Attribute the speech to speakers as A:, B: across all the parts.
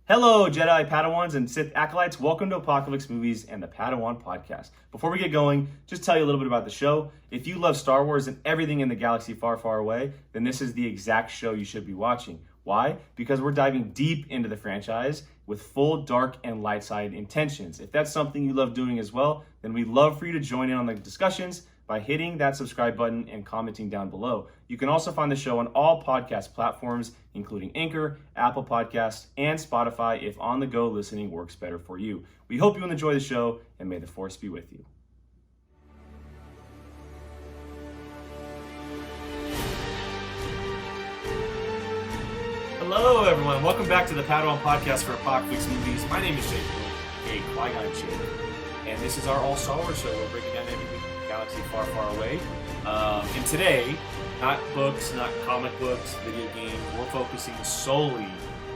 A: Hello, Jedi, Padawans, and Sith Acolytes. Welcome to Apocaflix Movies and the Padawan Podcast. Before we get going, just tell you a little bit about the show. If you love Star Wars and everything in the galaxy far, far away, then this is the exact show you should be watching. Why? Because we're diving deep into the franchise with full dark and light side intentions. If that's something you love doing as well, then we'd love for you to join in on the discussions by hitting that subscribe button and commenting down below. You can also find the show on all podcast platforms, including Anchor, Apple Podcasts, and Spotify if on-the-go listening works better for you. We hope you enjoy the show, and may the Force be with you. Hello, everyone. Welcome back to the Padawan Podcast for Apocaflix Movies. My name is Jake, a Qui-Gon Jinn, and this is our All Star Wars show. We're breaking down every week galaxy far, far away. And today, not books, not comic books, video games, we're focusing solely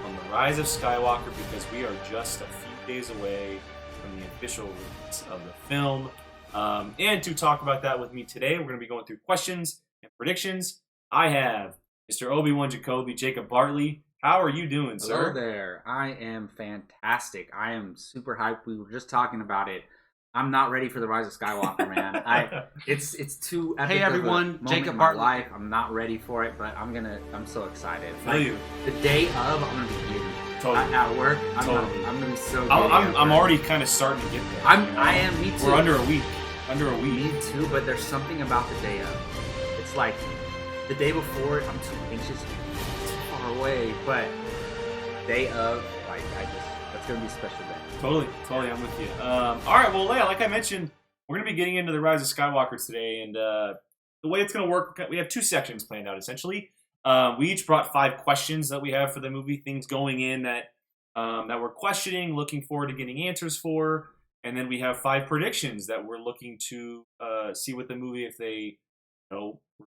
A: on the Rise of Skywalker because we are just a few days away from the official release of the film. And to talk about that with me today, we're going to be going through questions and predictions. I have Mr. Obi-Wan Jacoby, Jacob Bartley. How are you doing, sir?
B: Hello there. I am fantastic. I am super hyped. We were just talking about it. I'm not ready for the Rise of Skywalker, man. It's too epic.
C: Hey everyone,
B: Jacob Bartley. Life. I'm not ready for it, but I'm so excited.
A: Like,
B: the day of, I'm gonna be giddy.
A: Totally.
B: At work, I'm gonna be so giddy.
A: I'm already kind of starting to get there.
B: I am. Me too.
A: We're under a week. Me
B: Me too. But there's something about the day of. It's like the day before. I'm too anxious. It's far away, but day of, like that's gonna be a special day.
A: Totally, I'm with you. All right, well, Leia, like I mentioned, we're going to be getting into the Rise of Skywalker today, and the way it's going to work, we have two sections planned out, essentially. We each brought 5 questions that we have for the movie, things going in that we're questioning, looking forward to getting answers for, and then we have 5 predictions that we're looking to see with the movie if they,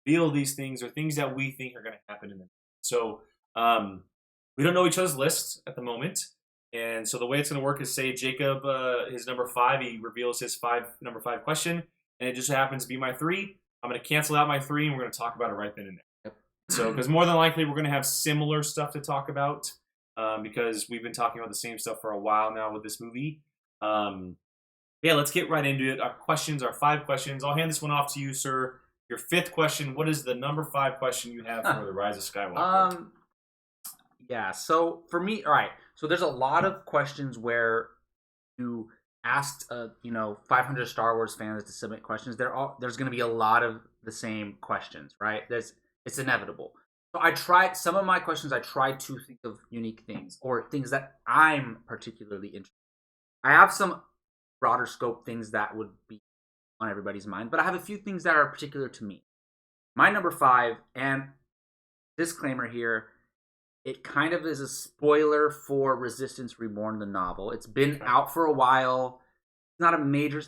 A: reveal these things or things that we think are going to happen in the movie. So we don't know each other's lists at the moment. And so the way it's going to work is, say Jacob, his number 5, he reveals his number 5 question, and it just happens to be my 3. I'm going to cancel out my 3, and we're going to talk about it right then and there.
B: Yep.
A: So, because more than likely we're going to have similar stuff to talk about, because we've been talking about the same stuff for a while now with this movie. Yeah, let's get right into it. Our questions are 5 questions. I'll hand this one off to you, sir. Your 5th question. What is the number 5 question you have for the Rise of Skywalker?
B: Yeah. So for me, all right. So there's a lot of questions where you asked, 500 Star Wars fans to submit questions. There's going to be a lot of the same questions, right? It's inevitable. So some of my questions, I tried to think of unique things or things that I'm particularly interested in. I have some broader scope things that would be on everybody's mind, but I have a few things that are particular to me. My number 5, and disclaimer here, it kind of is a spoiler for Resistance Reborn, the novel. It's been out for a while. It's not a major...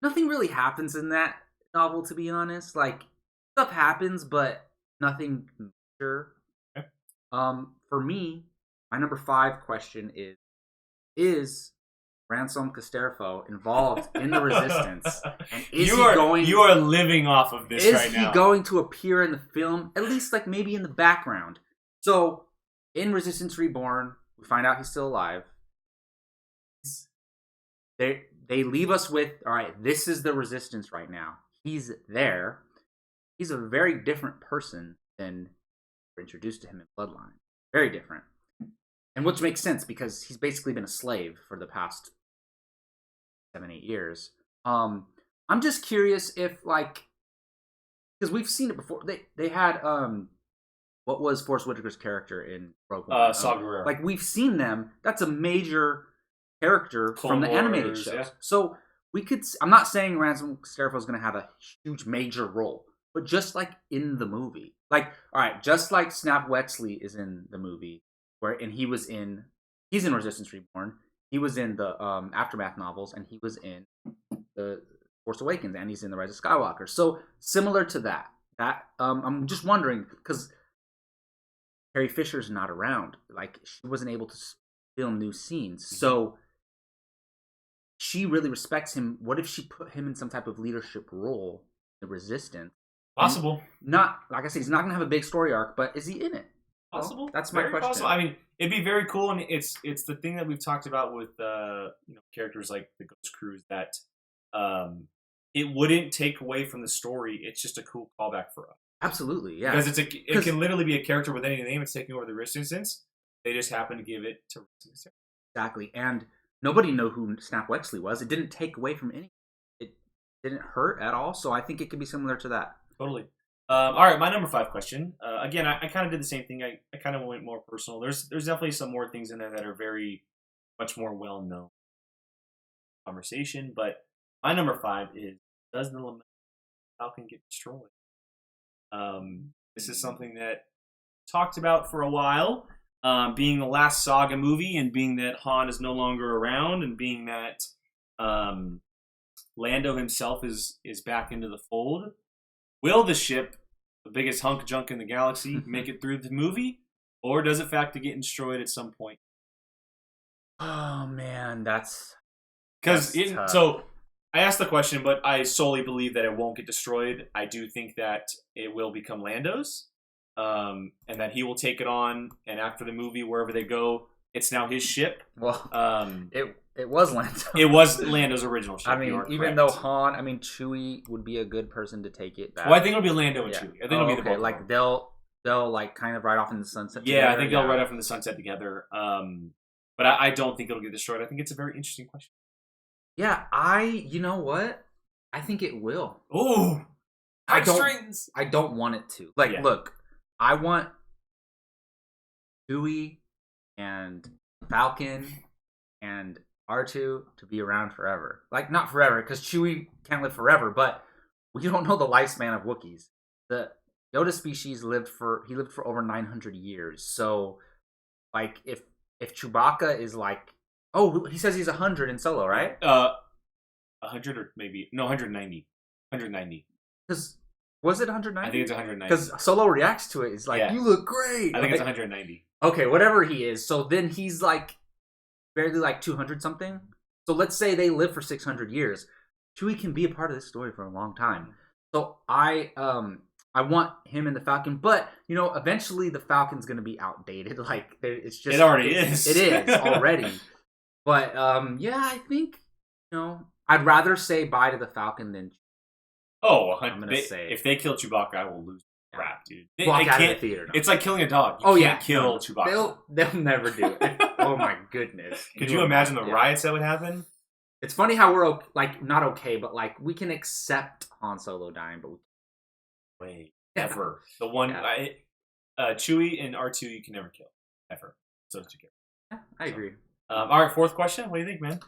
B: nothing really happens in that novel, to be honest. Like, stuff happens, but nothing major.
A: Okay.
B: For me, my number 5 question is Ransom Casterfo involved in the Resistance? And
A: you are living off of this right now.
B: Is he going to appear in the film? At least, like, maybe in the background. So... in Resistance Reborn, we find out he's still alive. They leave us with, all right, this is the Resistance right now. He's there. He's a very different person than we're introduced to him in Bloodline. Very different. And which makes sense because he's basically been a slave for the past 7-8 years. I'm just curious if, like, because we've seen it before. They had what was Forrest Whitaker's character in Rogue One?
A: Saw Gerrera.
B: Like, we've seen them. That's a major character from the animated shows. Yeah. So we could... I'm not saying Ransom Casterfo is going to have a huge major role, but just like in the movie. Like, all right, just like Snap Wexley is in the movie, he's in Resistance Reborn. He was in the Aftermath novels, and he was in the Force Awakens, and he's in the Rise of Skywalker. So similar to that. I'm just wondering, because Carrie Fisher's not around. Like, she wasn't able to film new scenes. So she really respects him. What if she put him in some type of leadership role in the Resistance?
A: Possible.
B: Not, like I said, he's not going to have a big story arc, but is he in it?
A: Possible.
B: Well, that's my
A: Very
B: question.
A: Possible. I mean, it'd be very cool, and it's the thing that we've talked about with characters like the Ghost Crews that it wouldn't take away from the story. It's just a cool callback for us.
B: Absolutely, yeah.
A: Because it can literally be a character with any name. It's taking over the Resistance. They just happen to give it to Resistance.
B: Exactly, and nobody knew who Snap Wexley was. It didn't take away from anything. It didn't hurt at all. So I think it could be similar to that.
A: Totally. All right, my number 5 question. Again, I kind of did the same thing. I kind of went more personal. There's definitely some more things in there that are very much more well known conversation. But my number 5 is: does the Falcon get destroyed? This is something that talked about for a while. Being the last saga movie, and being that Han is no longer around, and being that Lando himself is back into the fold. Will the ship, the biggest hunk of junk in the galaxy, make it through the movie, or does it fact to get destroyed at some point?
B: Oh man, that's
A: so. I asked the question, but I solely believe that it won't get destroyed. I do think that it will become Lando's, and that he will take it on. And after the movie, wherever they go, it's now his ship.
B: Well, it was Lando.
A: It was Lando's original ship.
B: I mean, even though Han, Chewie would be a good person to take it back.
A: Well, I think it'll be Lando and Chewie. I think it'll be the both.
B: Like they'll like kind of ride off in the sunset.
A: Yeah,
B: together.
A: I think they'll ride off in the sunset together. But I don't think it'll get destroyed. I think it's a very interesting question.
B: Yeah, you know what? I think it will.
A: Oh,
B: I don't want it to. Look, I want Chewie and Falcon and R2 to be around forever. Like, not forever, because Chewie can't live forever, but we don't know the lifespan of Wookiees. The Yoda species lived for over 900 years. So, like, if Chewbacca is like, oh, he says he's 100 in Solo, right?
A: 100 or maybe no 190. 190.
B: Because was it 190?
A: I think it's 190.
B: Because Solo reacts to it. It's like, you look great.
A: I think it's 190.
B: Okay, whatever he is. So then he's like barely like 200 something. So let's say they live for 600 years. Chewie can be a part of this story for a long time. So I want him and the Falcon, but eventually the Falcon's going to be outdated. Like it's just
A: it already is.
B: It is already. But I think I'd rather say bye to the Falcon than.
A: Oh,
B: I'm gonna say
A: if they kill Chewbacca, I will lose crap, dude.
B: Walk out of the theater.
A: It's like killing a dog. You can't kill Chewbacca.
B: They'll never do it. Oh my goodness!
A: Could you imagine the riots that would happen?
B: It's funny how we're not okay, but like we can accept Han Solo dying, but
A: ever the one Chewie and R2 you can never kill ever. So it's
B: I agree.
A: All right, 4th question. What do you think, man?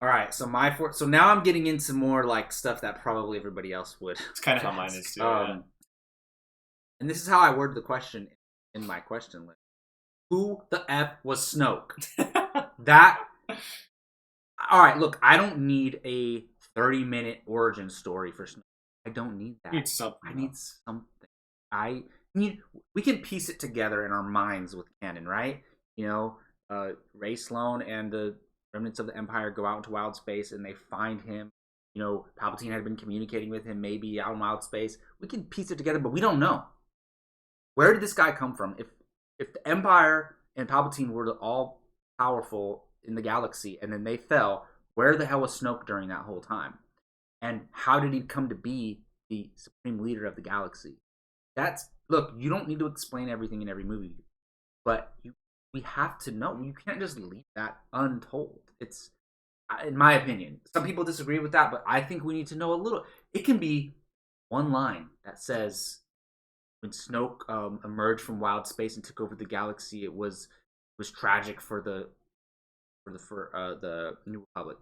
B: All right, so so now I'm getting into more like stuff that probably everybody else would.
A: It's kind of how mine is too.
B: And this is how I worded the question in my question list. Who the F was Snoke? All right, look, I don't need a 30-minute origin story for Snoke. I don't need that.
A: Need something.
B: I need something. We can piece it together in our minds with canon, right? Rey Sloane and the remnants of the Empire go out into wild space and they find him. Palpatine had been communicating with him, maybe out in wild space. We can piece it together, but we don't know. Where did this guy come from? If the Empire and Palpatine were all powerful in the galaxy and then they fell, where the hell was Snoke during that whole time? And how did he come to be the supreme leader of the galaxy? Look, you don't need to explain everything in every movie, but we have to know. You can't just leave that untold. It's, in my opinion, some people disagree with that, but I think we need to know a little. It can be one line that says, when Snoke emerged from wild space and took over the galaxy, it was tragic for the New Republic.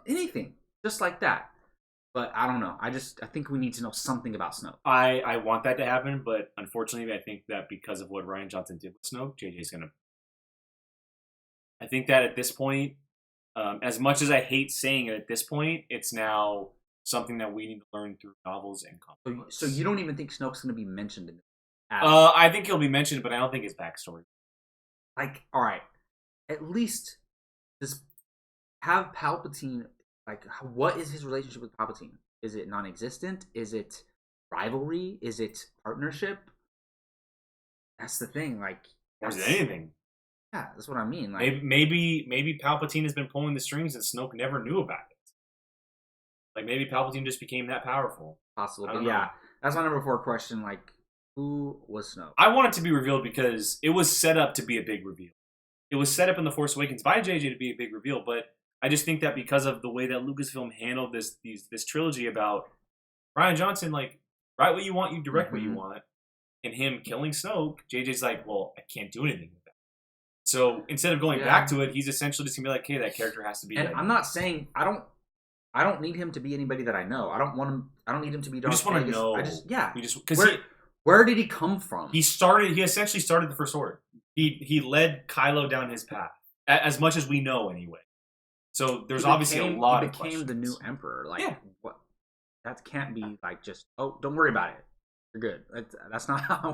B: Anything just like that. But I don't know. I think we need to know something about Snoke.
A: I want that to happen, but unfortunately, I think that because of what Rian Johnson did with Snoke, JJ's gonna. I think that at this point, as much as I hate saying it, at this point, it's now something that we need to learn through novels and comic books.
B: So you don't even think Snoke's gonna be mentioned in this?
A: I think he'll be mentioned, but I don't think his backstory.
B: Like, all right, at least have Palpatine. Like, what is his relationship with Palpatine? Is it non-existent? Is it rivalry? Is it partnership? That's the thing. Like,
A: or is it anything?
B: Yeah, that's what I mean. Like,
A: maybe Palpatine has been pulling the strings and Snoke never knew about it. Like maybe Palpatine just became that powerful.
B: Possible, but yeah, that's my number 4 question. Like, who was Snoke?
A: I want it to be revealed because it was set up to be a big reveal. It was set up in The Force Awakens by JJ to be a big reveal, but I just think that because of the way that Lucasfilm handled this trilogy about Rian Johnson, like, write what you want, you direct what you want, and him killing Snoke, JJ's like, well, I can't do anything with that. So instead of going back to it, he's essentially just gonna be like, hey, that character has to be.
B: And I'm not saying I don't need him to be anybody that I know. I don't want him. I don't need him to be Darth
A: Vegas. Want to know.
B: We just
A: because
B: where did he come from?
A: He essentially started the First Order. He led Kylo down his path, as much as we know anyway. So there's obviously a lot of questions.
B: He became the new emperor. Like, what? That can't be like just, oh, don't worry about it. You're good. That's not how I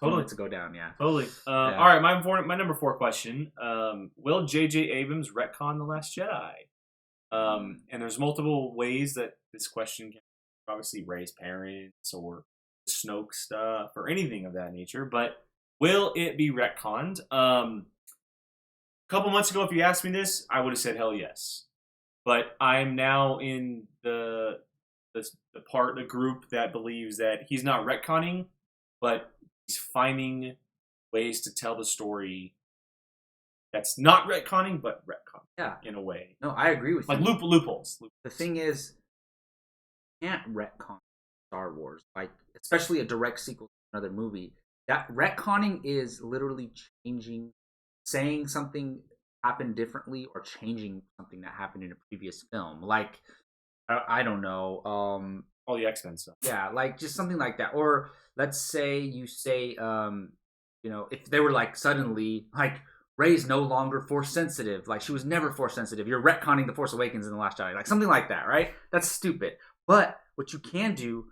B: want it to go down. Yeah,
A: totally. All right, my number 4 question: will J.J. Abrams retcon The Last Jedi? And there's multiple ways that this question can obviously Rey's parents or Snoke stuff or anything of that nature, but will it be retconned? A couple months ago, if you asked me this, I would have said hell yes. But I'm now in the group that believes that he's not retconning, but he's finding ways to tell the story that's not retconning, but retconning.
B: Yeah,
A: in a way.
B: No, I agree with you.
A: Like loopholes.
B: The thing is, you can't retcon Star Wars, like especially a direct sequel to another movie. That retconning is literally saying something happened differently or changing something that happened in a previous film. Like, I don't know,
A: all the X-Men stuff.
B: Yeah, like just something like that. Or let's say you say, if they were like suddenly like, Rey's no longer Force sensitive. Like, she was never Force sensitive. You're retconning The Force Awakens in The Last Jedi. Like, something like that, right? That's stupid. But what you can do,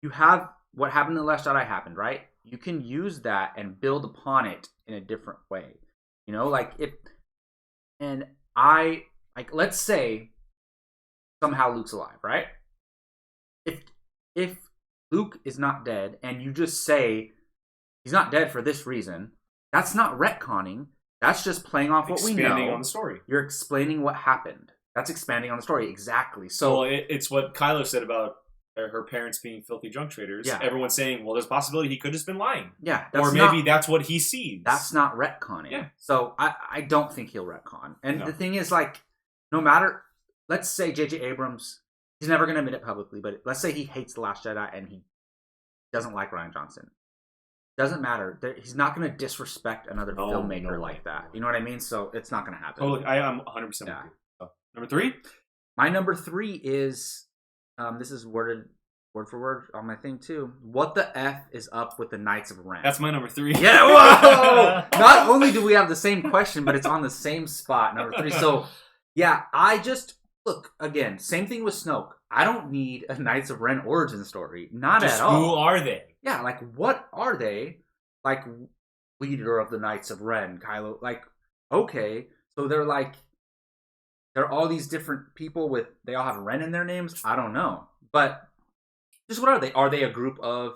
B: you have what happened in The Last Jedi happened, right? You can use that and build upon it in a different way. Let's say somehow Luke's alive, right? If Luke is not dead and you just say he's not dead for this reason, that's not retconning. That's just playing off what we know.
A: Expanding on the story.
B: You're explaining what happened. That's expanding on the story. Exactly. So
A: it's what Kylo said about her parents being filthy drunk traders. Yeah. Everyone's saying, well, there's a possibility he could have just been lying.
B: Yeah.
A: Or maybe that's what he sees.
B: That's not retconning.
A: Yeah.
B: So I don't think he'll retcon. And the thing is, like, no matter, let's say J.J. Abrams, he's never going to admit it publicly, but let's say he hates The Last Jedi and he doesn't like Rian Johnson. Doesn't matter. He's not going to disrespect another filmmaker like that. You know what I mean? So it's not going to happen.
A: Totally. I am 100% with you. So, number 3?
B: My number 3 is, this is word for word on my thing too. What the F is up with the Knights of Ren?
A: That's my number 3.
B: Yeah, whoa! Not only do we have the same question, but it's on the same spot, number 3. So, yeah, look, again, same thing with Snoke. I don't need a Knights of Ren origin story. Not at all.
A: Who are they?
B: Yeah, like, what are they? Like, leader of the Knights of Ren, Kylo. Like, okay. So they're all these different people they all have Ren in their names? I don't know. But, just what are they? Are they a group of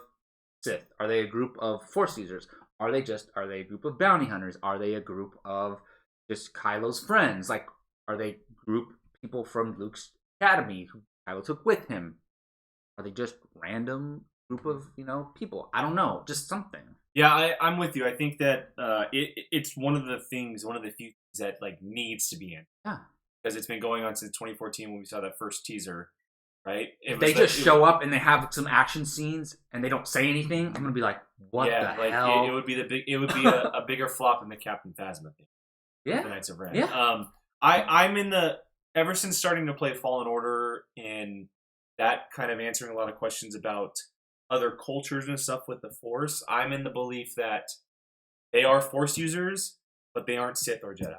B: Sith? Are they a group of Force users? Are they a group of bounty hunters? Are they a group of just Kylo's friends? Like, are they group people from Luke's academy who Kylo took with him? Are they just random group of people? I don't know, just something.
A: Yeah, I'm with you. I think that it's one of the few things that like needs to be in.
B: Yeah,
A: because it's been going on since 2014 when we saw that first teaser, right?
B: If they just show up and they have some action scenes and they don't say anything, I'm gonna be like, what the hell?
A: It would be a bigger flop than the Captain Phasma thing.
B: Yeah,
A: the Knights of Ren.
B: Yeah.
A: I'm in ever since starting to play Fallen Order and that kind of answering a lot of questions about other cultures and stuff with the Force, I'm in the belief that they are Force users, but they aren't Sith or Jedi.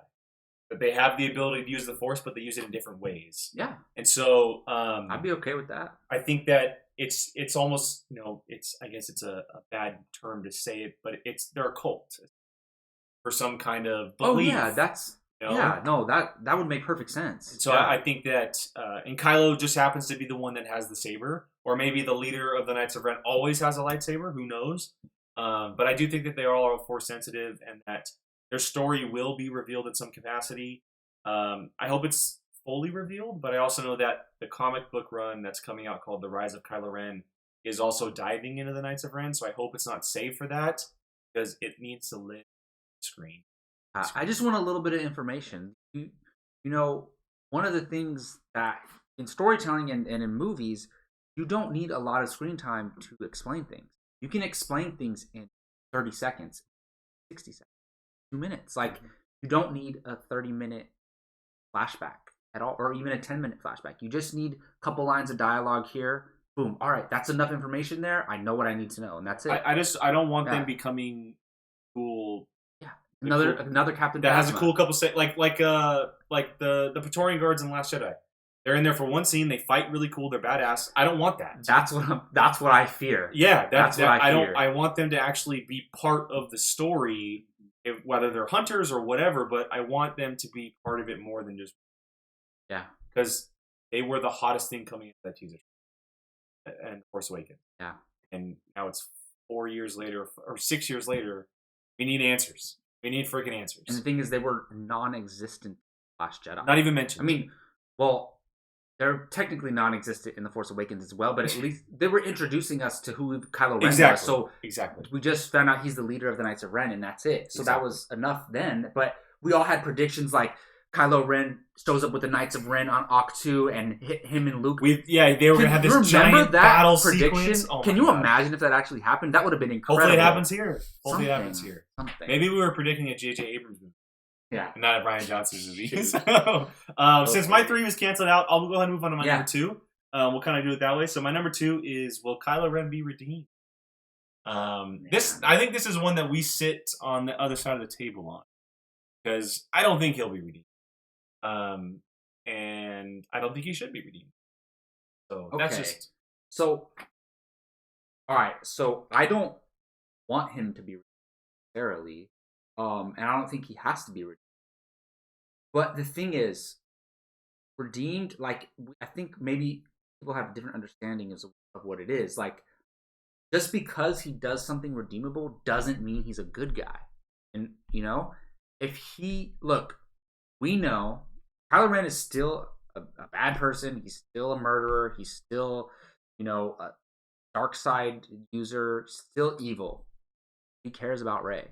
A: That they have the ability to use the Force, but they use it in different ways.
B: Yeah.
A: And so
B: I'd be okay with that.
A: I think that it's almost, I guess it's a bad term to say it, but they're a cult for some kind of belief.
B: Oh yeah, that's yeah, no, that would make perfect sense.
A: So
B: yeah.
A: I think that, and Kylo just happens to be the one that has the saber, or maybe the leader of the Knights of Ren always has a lightsaber. Who knows? But I do think that they are all Force sensitive, and that their story will be revealed in some capacity. I hope it's fully revealed, but I also know that the comic book run that's coming out called The Rise of Kylo Ren is also diving into the Knights of Ren, so I hope it's not saved for that, because it needs to live on the screen.
B: I just want a little bit of information. You know, one of the things that in storytelling and in movies, you don't need a lot of screen time to explain things. You can explain things in 30 seconds, 60 seconds, 2 minutes. Like, you don't need a 30-minute flashback at all, or even a 10-minute flashback. You just need a couple lines of dialogue here. Boom. All right, that's enough information there. I know what I need to know, and that's it.
A: I don't want them becoming cool.
B: Yeah, another Captain
A: that
B: Phasma.
A: Has a cool couple like the Praetorian Guards in Last Jedi. They're in there for one scene. They fight really cool. They're badass. I don't want that.
B: That's what I fear.
A: Yeah,
B: that's what I fear.
A: I want them to actually be part of the story, whether they're hunters or whatever. But I want them to be part of it more than just because they were the hottest thing coming into that teaser and Force Awakens.
B: Yeah,
A: and now it's 4 years later or 6 years later. We need answers. We need freaking answers.
B: And the thing is, they were non-existent Last Jedi.
A: Not even mentioned.
B: I mean, well, they're technically non-existent in The Force Awakens as well, but at least they were introducing us to who Kylo Ren was. So we just found out he's the leader of the Knights of Ren, and that's it. So that was enough then. But we all had predictions like Kylo Ren shows up with the Knights of Ren on Ahch-To and hit him and Luke.
A: They were going to have this giant battle sequence. Oh,
B: can you imagine if that actually happened? That would have been incredible.
A: Hopefully it happens here.
B: Something.
A: Maybe we were predicting a J.J. Abrams movie.
B: Yeah.
A: Not a Rian Johnson's movie. So, since my 3 was canceled out, I'll go ahead and move on to my number 2. We'll kind of do it that way. So my number 2 is, will Kylo Ren be redeemed? I think this is one that we sit on the other side of the table on, because I don't think he'll be redeemed. And I don't think he should be redeemed. So that's just...
B: So, alright, so I don't want him to be redeemed necessarily. And I don't think he has to be redeemed. But the thing is, redeemed, like, I think maybe people have different understandings of what it is. Like, just because he does something redeemable doesn't mean he's a good guy. And, if we know Kylo Ren is still a bad person. He's still a murderer. He's still, a dark side user, still evil. He cares about Rey.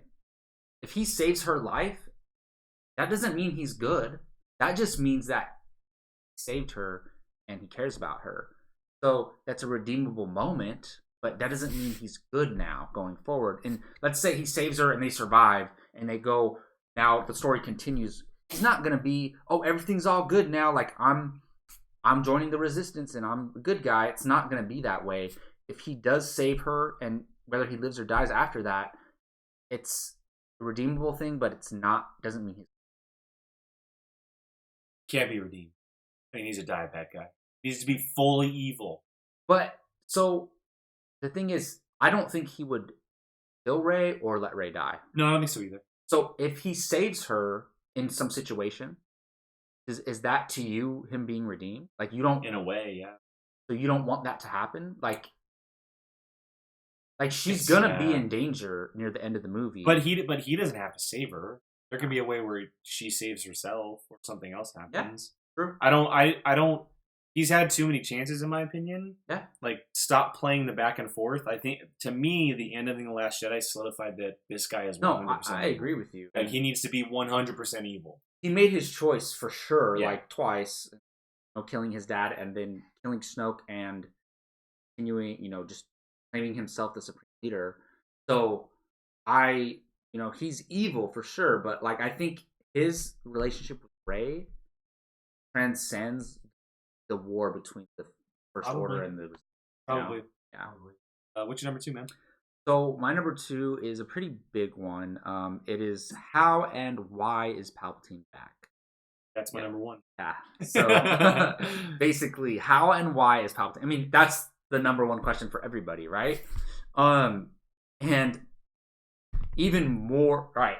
B: If he saves her life, that doesn't mean he's good. That just means that he saved her and he cares about her. So that's a redeemable moment, but that doesn't mean he's good now going forward. And let's say he saves her and they survive and they go, now the story continues. He's not going to be, everything's all good now. Like, I'm joining the resistance and I'm a good guy. It's not going to be that way. If he does save her, and whether he lives or dies after that, it's a redeemable thing, but doesn't mean he
A: can't be redeemed. I mean, he's a die-bad guy. He needs to be fully evil.
B: But, so, the thing is, I don't think he would kill Rey or let Rey die.
A: No, I don't think so either.
B: So, if he saves her in some situation, is that to you him being redeemed? Like, you don't...
A: In a way, yeah.
B: So you don't want that to happen? Like she's gonna be in danger near the end of the movie.
A: But he doesn't have to save her. There can be a way where she saves herself or something else happens.
B: Yeah, true.
A: I don't... He's had too many chances, in my opinion.
B: Yeah.
A: Like, stop playing the back and forth. I think, to me, the end of The Last Jedi solidified that this guy is 100%
B: No, I agree with you.
A: Like, he needs to be 100% evil.
B: He made his choice for sure,
A: like
B: twice. Killing his dad and then killing Snoke and continuing, just claiming himself the supreme leader. So, he's evil for sure, but, I think his relationship with Rey transcends the war between the First Order and the...
A: Probably.
B: Yeah.
A: What's your number 2, man?
B: So my number 2 is a pretty big one. It is, how and why is Palpatine back?
A: That's my number 1.
B: Yeah. So basically, how and why is Palpatine? I mean, that's the number 1 question for everybody, right? And even more, right?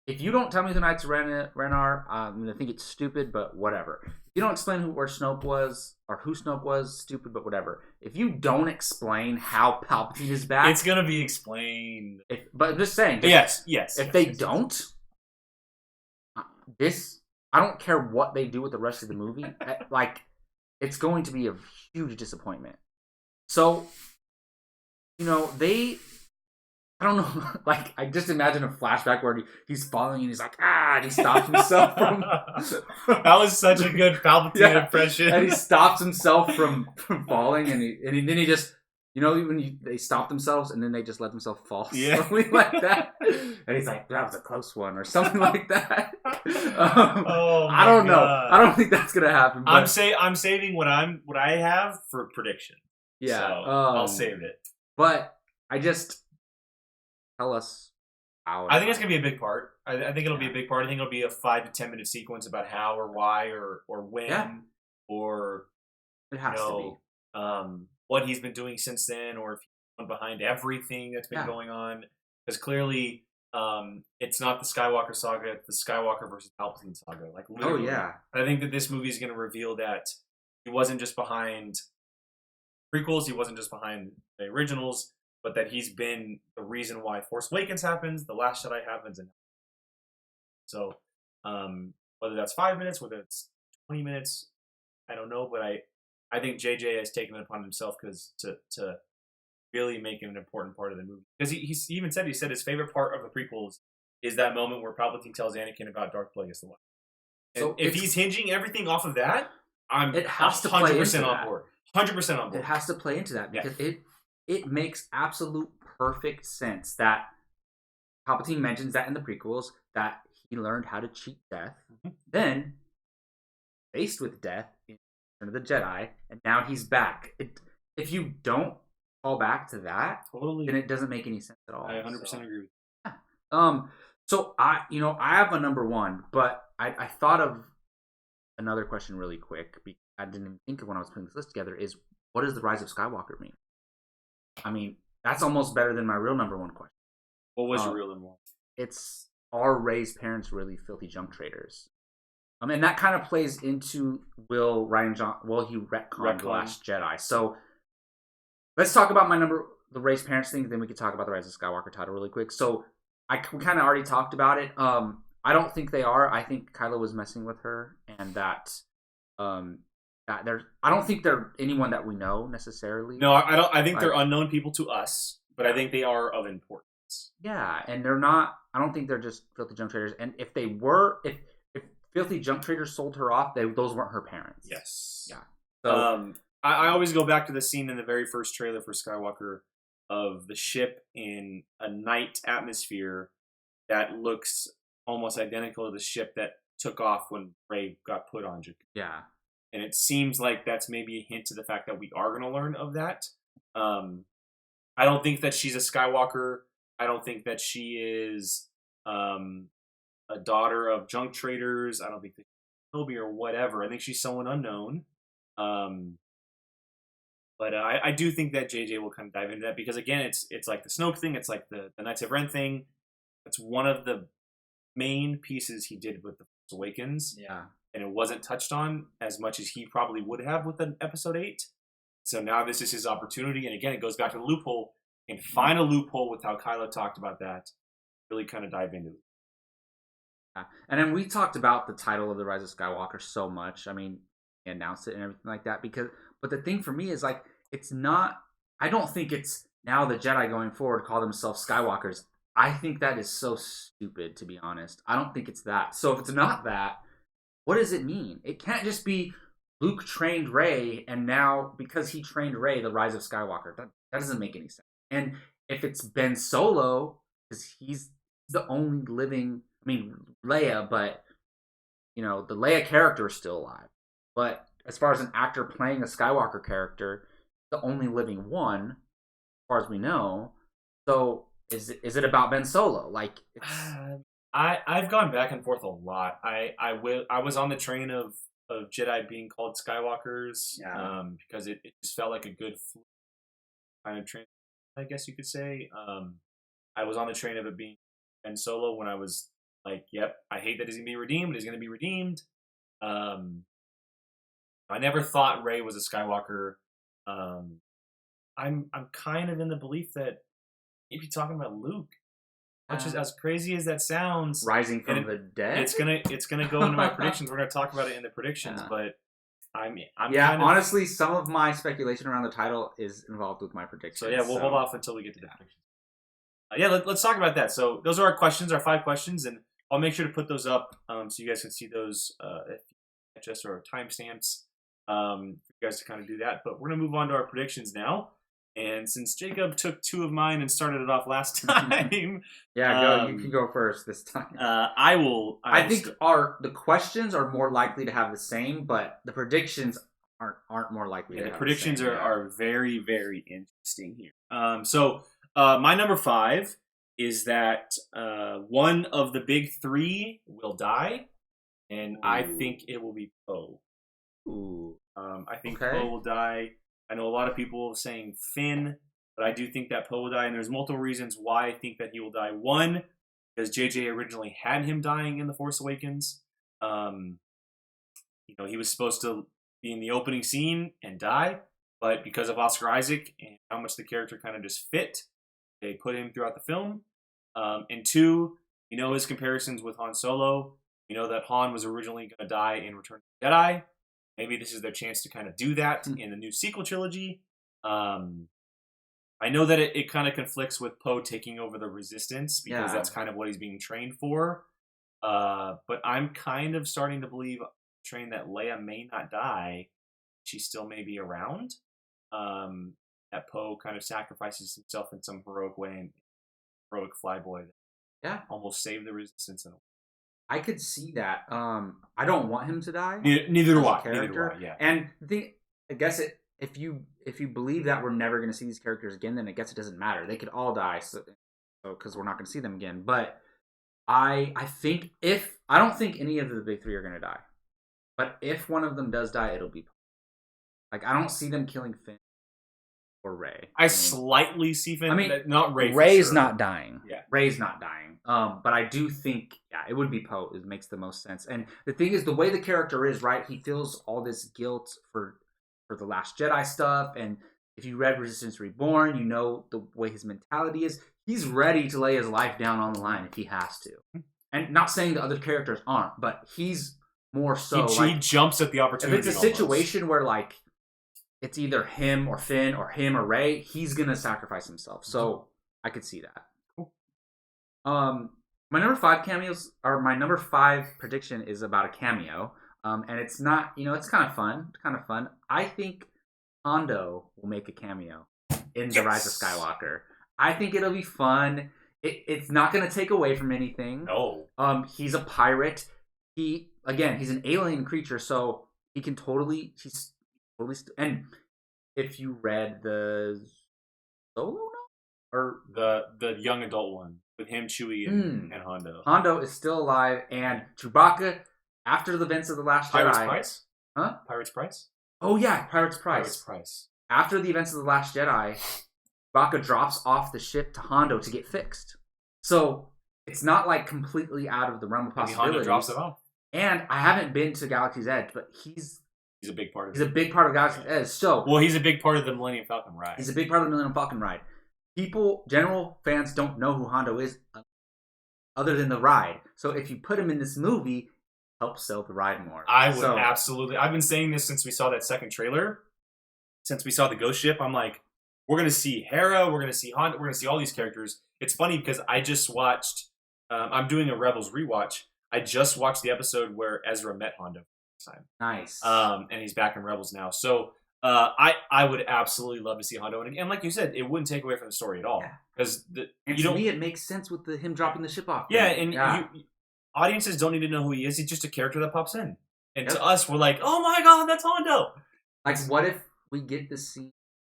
B: if you don't tell me who Knights of Ren are, I'm gonna think it's stupid, but whatever. If you don't explain where Snoke was or who Snoke was, stupid, but whatever. If you don't explain how Palpatine is back,
A: it's gonna be explained.
B: But I'm just saying,
A: yes.
B: If they don't, I don't care what they do with the rest of the movie. Like, it's going to be a huge disappointment. So, I don't know. Like, I just imagine a flashback where he's falling and he's like, and he stops himself from.
A: That was such a good Palpatine impression.
B: And he stops himself from falling, and then he just, when they stop themselves and then they just let themselves fall slowly like that. And he's like, that was a close one, or something like that. I don't know. I don't think that's gonna happen. But
A: I'm saving what I have for prediction.
B: Yeah,
A: so I'll save it.
B: But I just. Tell us how.
A: I think it's going to be a big part. I think it'll be a big part. I think it'll be a 5 to 10 minute sequence about how or why or when or
B: it has to be.
A: What he's been doing since then, or if he's gone behind everything that's been going on. Because clearly, it's not the Skywalker saga; it's the Skywalker versus Palpatine saga. Like, literally. I think that this movie is going to reveal that he wasn't just behind prequels. He wasn't just behind the originals. But that he's been the reason why Force Awakens happens, The Last Jedi happens, and so whether that's 5 minutes, whether it's 20 minutes, I don't know. But I think JJ has taken it upon himself to really make it an important part of the movie. Because he even said his favorite part of the prequels is that moment where Palpatine tells Anakin about Darth Plagueis the One. So if he's hinging everything off of that, it has 100% on board. 100% on board.
B: It has to play into that because it makes absolute perfect sense that Palpatine mentions that in the prequels, that he learned how to cheat death. Mm-hmm. Then, faced with death in Return of the Jedi, and now he's back. If you don't call back to that, then it doesn't make any sense at all.
A: I 100% agree with you.
B: Yeah. So I have a number one, but I thought of another question really quick because I didn't even think of when I was putting this list together. Is what does the Rise of Skywalker mean? I mean, that's almost better than my real number one question.
A: What was your real number one?
B: It's, are Rey's parents really filthy junk traders? And that kind of plays into will he retcon The Last Jedi? So let's talk about the Rey's parents thing, then we can talk about the Rise of Skywalker title really quick. So we kind of already talked about it. I don't think they are. I think Kylo was messing with her, and that I don't think they're anyone that we know necessarily.
A: No, I don't. I think they're unknown people to us, but I think they are of importance.
B: Yeah, and they're not. I don't think they're just filthy junk traders. And if they were, if filthy junk traders sold her off, those weren't her parents.
A: Yes.
B: Yeah. So
A: I always go back to the scene in the very first trailer for Skywalker of the ship in a night atmosphere that looks almost identical to the ship that took off when Rey got put on Jakku.
B: Yeah.
A: And it seems like that's maybe a hint to the fact that we are going to learn of that. I don't think that she's a Skywalker. I don't think that she is a daughter of junk traders. I don't think that she's Toby or whatever. I think she's someone unknown. But I do think that JJ will kind of dive into that because, again, it's like the Snoke thing. It's like the Knights of Ren thing. It's one of the main pieces he did with The Force Awakens.
B: Yeah.
A: And it wasn't touched on as much as he probably would have with an Episode 8. So now this is his opportunity. And again, it goes back to the loophole. And find a loophole with how Kylo talked about that. Really kind of dive into it.
B: Yeah. And then we talked about the title of The Rise of Skywalker so much. I mean, he announced it and everything like that. But the thing for me is, like, it's not... I don't think it's now the Jedi going forward call themselves Skywalkers. I think that is so stupid, to be honest. I don't think it's that. So if it's not that, what does it mean? It can't just be Luke trained Rey, and now, because he trained Rey, the Rise of Skywalker. That doesn't make any sense. And if it's Ben Solo, because he's the only living... I mean, Leia, but, the Leia character is still alive. But as far as an actor playing a Skywalker character, the only living one, as far as we know. So is it about Ben Solo? Like,
A: I've gone back and forth a lot. I was on the train of Jedi being called Skywalkers, because it just felt like a good kind of train, I guess you could say. I was on the train of it being Ben Solo when I was Like, yep, I hate that he's gonna be redeemed. He's gonna be redeemed. I never thought Rey was a Skywalker. I'm kind of in the belief that maybe talking about Luke. Much as crazy as that sounds,
B: rising from the dead.
A: It's gonna go into my predictions. We're gonna talk about it in the predictions, but I'm
B: honestly, some of my speculation around the title is involved with my predictions.
A: So we'll hold off until we get to the predictions. Let's talk about that. So those are our questions, our 5 questions, and I'll make sure to put those up so you guys can see those just or timestamps for you guys to kind of do that. But we're gonna move on to our predictions now. And since Jacob took 2 of mine and started it off last time,
B: you can go first this time.
A: I will.
B: I think the questions are more likely to have the same, but the predictions aren't more likely.
A: The predictions are very, very interesting here. So my number 5 is that one of the big 3 will die, and I think it will be Poe. I think Poe will die. I know a lot of people saying Finn, but I do think that Poe will die, and there's multiple reasons why I think that he will die. One, because JJ originally had him dying in The Force Awakens. He was supposed to be in the opening scene and die, but because of Oscar Isaac and how much the character kind of just fit, they put him throughout the film. And 2, his comparisons with Han Solo. That Han was originally going to die in Return of the Jedi. Maybe this is their chance to kind of do that in the new sequel trilogy. I know that it kind of conflicts with Poe taking over the Resistance because that's kind of what he's being trained for. But I'm kind of starting to believe that Leia may not die. She still may be around. That Poe kind of sacrifices himself in some heroic way and heroic flyboy that almost saved the Resistance in a way.
B: I could see that. I don't want him to die.
A: Neither do I.
B: And I guess if you believe that we're never going to see these characters again, then I guess it doesn't matter. They could all die, because we're not going to see them again. But I think I don't think any of the big 3 are going to die. But if one of them does die, it'll be like I don't see them killing Finn or Rey.
A: I slightly see Finn. Not Rey.
B: Rey's not dying.
A: Yeah,
B: Rey's not dying. But I do think, it would be Poe. It makes the most sense. And the thing is, the way the character is, right, he feels all this guilt for the Last Jedi stuff. And if you read Resistance Reborn, you know the way his mentality is. He's ready to lay his life down on the line if he has to. And not saying the other characters aren't, but he's more so.
A: He jumps at the opportunity.
B: If it's a situation where, like, it's either him or Finn or him or Rey, he's going to sacrifice himself. So I could see that. My number 5 prediction is about a cameo. And it's not, it's kind of fun. I think Hondo will make a cameo in The Rise of Skywalker. I think it'll be fun. It's not going to take away from anything.
A: No.
B: He's a pirate. He's an alien creature, so he's totally, and if you read the Solo novel? Or
A: the young adult one with him, Chewie, and Hondo.
B: Hondo is still alive, and Chewbacca, after the events of The Last Jedi...
A: Pirate's Price?
B: Huh?
A: Pirate's Price?
B: Oh yeah, Pirate's Price. After the events of The Last Jedi, Chewbacca drops off the ship to Hondo to get fixed. So, it's not like completely out of the realm of possibilities.
A: Hondo drops it off.
B: And I haven't been to Galaxy's Edge, but he's
A: a big part of it.
B: He's a big part of Galaxy's Edge. So,
A: he's a big part of the Millennium Falcon ride.
B: He's a big part of the Millennium Falcon ride. General fans don't know who Hondo is other than the ride. So if you put him in this movie, help sell the ride more.
A: I would absolutely. I've been saying this since we saw that second trailer. Since we saw the ghost ship, I'm like, we're going to see Hera, we're going to see Hondo, we're going to see all these characters. It's funny because I just watched, I'm doing a Rebels rewatch. I just watched the episode where Ezra met Hondo this time.
B: Nice.
A: And he's back in Rebels now. So I would absolutely love to see Hondo. And like you said, it wouldn't take away from the story at all. Because
B: to me, it makes sense with him dropping the ship off.
A: Yeah, audiences don't need to know who he is. He's just a character that pops in. And to us, we're like, oh my god, that's Hondo.
B: Like, what if we get to see...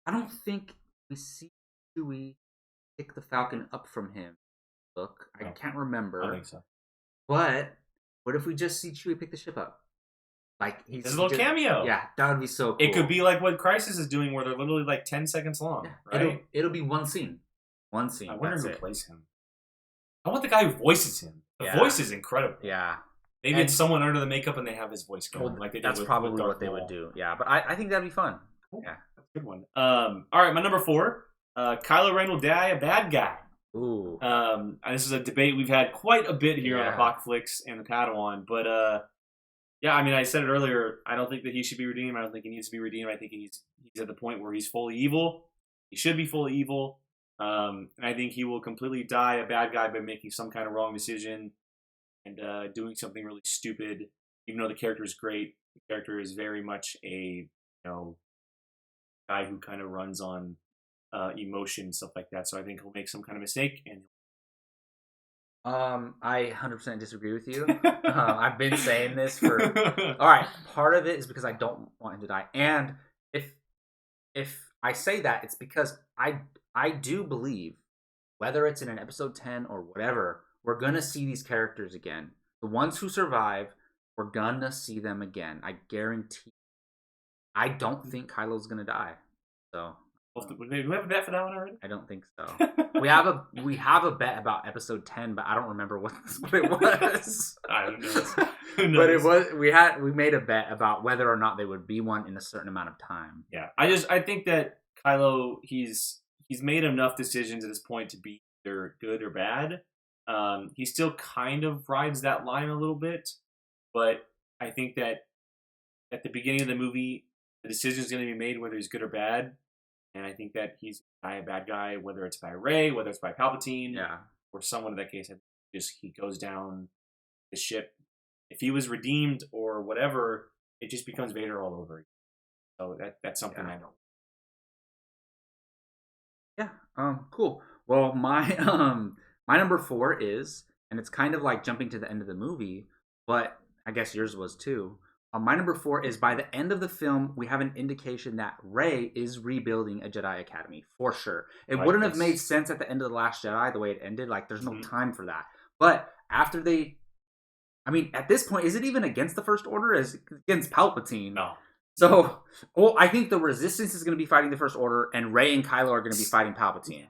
B: I don't think we see Chewie pick the Falcon up from him. Look, I can't remember.
A: I think so.
B: But what if we just see Chewie pick the ship up? Like, he's
A: a little cameo.
B: Yeah, that would be so cool.
A: It could be like what Crisis is doing, where they're literally like 10 seconds long. Yeah, right?
B: It'll be one scene.
A: I wonder who plays him. I want the guy who voices him. The voice is incredible.
B: Yeah.
A: Maybe it's someone under the makeup and they have his voice going. Like they did
B: that's
A: with
B: probably
A: Darth
B: what they
A: Maul.
B: would do. Yeah, but I think that'd be fun.
A: Cool.
B: Yeah.
A: That's a good one. All right, my number 4. Kylo Ren will die a bad guy.
B: Ooh.
A: This is a debate we've had quite a bit here on
B: Yeah.
A: Apocaflix and the Padawan. But yeah, I mean, I said it earlier. I don't think that he should be redeemed. I don't think he needs to be redeemed. I think he's at the point where he's fully evil. He should be fully evil. And I think he will completely die a bad guy by making some kind of wrong decision and doing something really stupid. Even though the character is great, the character is very much a guy who kind of runs on emotion and stuff like that. So I think he'll make some kind of mistake. And
B: I 100% disagree with you. I've been saying this for. All right, part of it is because I don't want him to die, and if I say that, it's because I do believe, whether it's in an episode 10 or whatever, we're gonna see these characters again. The ones who survive, we're gonna see them again. I guarantee. I don't think Kylo's gonna die, so.
A: Do we have a bet for that one already?
B: I don't think so. we have a bet about episode 10, but I don't remember what it was.
A: I don't know.
B: But it was we made a bet about whether or not they would be one in a certain amount of time.
A: Yeah, I think that Kylo he's made enough decisions at this point to be either good or bad. He still kind of rides that line a little bit, but I think that at the beginning of the movie, the decision is going to be made whether he's good or bad. And I think that he's by a bad guy, whether it's by Rey, whether it's by Palpatine, or someone in that case. He goes down the ship. If he was redeemed or whatever, it just becomes Vader all over again. So that's something I know.
B: Yeah. Cool. Well, my my number 4 is, and it's kind of like jumping to the end of the movie, but I guess yours was too. My number 4 is, by the end of the film, we have an indication that Rey is rebuilding a Jedi Academy, for sure. It wouldn't have made sense at the end of The Last Jedi, the way it ended. Like, there's no time for that. But after at this point, is it even against the First Order? Is it against Palpatine?
A: No.
B: So, I think the Resistance is going to be fighting the First Order, and Rey and Kylo are going to be fighting Palpatine.